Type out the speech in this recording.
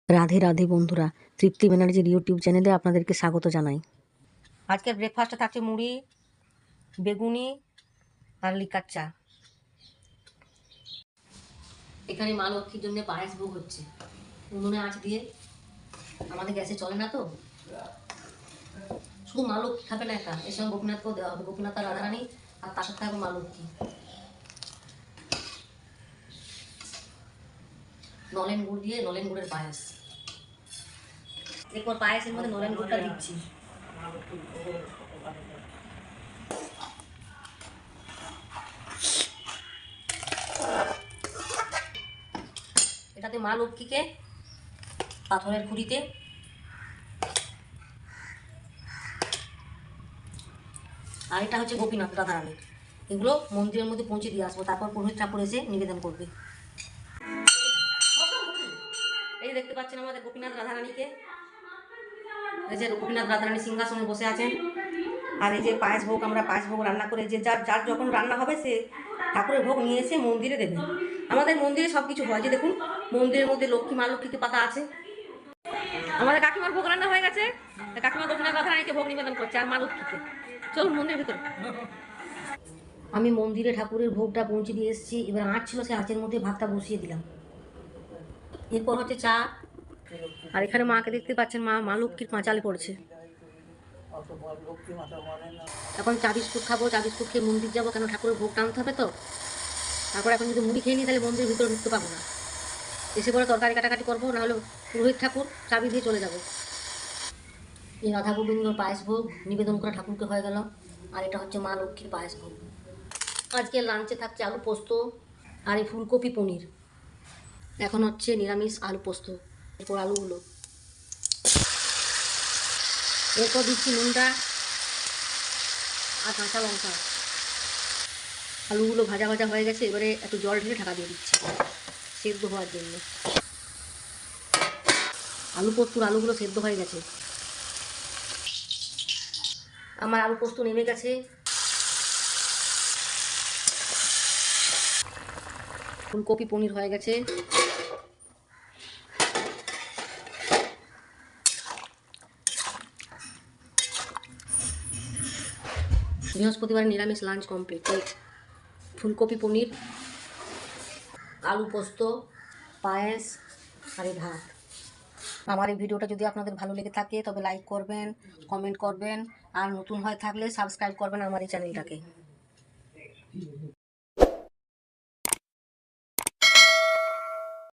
রাধে রাধে বন্ধুরা, তৃপ্তি ব্যানার্জির ইউটিউব চ্যানেলে আপনাদেরকে স্বাগত জানাই। আজকের ব্রেকফাস্টে থাকছে মুড়ি, বেগুনি আর লিকার চা। এখানে মা লক্ষ্মীর জন্য পায়েস ভোগ হচ্ছে উনুনে আঁচ দিয়ে। আমাদের গ্যাসে চলে না তো, শুধু মা লক্ষ্মী খাবে না একা, এর সঙ্গে গোপীনাথকেও দেওয়া হবে। গোপীনাথ আর রাধারানী, আর তার সাথে থাকবে মা লক্ষ্মী। নলেন গুড় দিয়ে নলেন গুড়ের পায়েস। এরপর পায়েসের মধ্যে নলেন গুড়টা দিচ্ছি। এটাতে মা লক্ষ্মীকে পাথরের খুঁড়িতে, আর এটা হচ্ছে গোপীনাথ রাধারানীর। এগুলো মন্দিরের মধ্যে পৌঁছে দিয়ে আসবো, তারপর পুরোহিত ঠাকুর এসে নিবেদন করবে। এই দেখতে পাচ্ছেন আমাদের গোপীনাথ রাধারানীকে, এই যে গোপীনাথ রাধারানী সিংহাসনে বসে আছেন। আর এই যে পায়েস ভোগ, আমরা পায়েস ভোগ রান্না করে, যে যার যার যখন রান্না হবে সে ঠাকুরের ভোগ নিয়ে এসে মন্দিরে দেবে। আমাদের মন্দিরে সব কিছু হয়, যে দেখুন মন্দিরের মধ্যে লক্ষ্মী মা লক্ষ্মীকে পাতা আছে। আমাদের কাকিমার ভোগ রান্না হয়ে গেছে, কাকিমা গোপীনাথ রাধারানীকে ভোগ নিবেদন করছে আর মা লক্ষ্মীকে। চলুন মন্দিরের ভিতরে। আমি মন্দিরে ঠাকুরের ভোগটা পৌঁছে দিয়ে এসেছি। এবার আঁচ ছিল, সে আঁচের মধ্যে ভাতটা বসিয়ে দিলাম। এরপর হচ্ছে চা। আর এখানে মাকে দেখতে পাচ্ছেন, মা লক্ষ্মীর পাঁচালে পড়েছে। এখন চা বিস্কুট খাবো, চা বিস্কুট খেয়ে মন্দির যাবো, কেন ঠাকুরের ভোগ টানতে হবে তো। তারপর এখন যদি মুড়ি খেয়ে নিই তাহলে মন্দিরের ভিতরে ঢুকতে পাবো না। এসে পরে তরকারি কাটাকাটি করবো, নাহলে পুরোহিত ঠাকুর চাবি দিয়ে চলে যাবো। এই রাধা গোবিন্দর পায়েস ভোগ নিবেদন করা ঠাকুরকে হয়ে গেল। আর এটা হচ্ছে মা লক্ষ্মীর পায়েস ভোগ। আজকে লাঞ্চে থাকছে আলু পোস্ত আর এই ফুলকপি পনির। এখন হচ্ছে নিরামিষ আলু পোস্ত। এরপর আলুগুলো, এরপর দিচ্ছি নুনটা আর কাঁচা লঙ্কা। আলুগুলো ভাজা ভাজা হয়ে গেছে, এবারে একটু জল ঢেলে ঢাকা দিয়ে দিচ্ছি সেদ্ধ হওয়ার জন্য। আলু পোস্তর আলুগুলো সেদ্ধ হয়ে গেছে। আমার আলু পোস্ত নেমে গেছে। ফুলকপি পনির হয়ে গেছে। বৃহস্পতিবার নিরামিষ লাঞ্চ কমপ্লিট। ফুলকপি পনির, আলু পোস্ত, পায়েস আর ভাত। আমার এই ভিডিওটা যদি আপনাদের ভালো লেগে থাকে তবে লাইক করবেন, কমেন্ট করবেন, আর নতুন হয়ে থাকলে সাবস্ক্রাইব করবেন আমার এই চ্যানেলটাকে।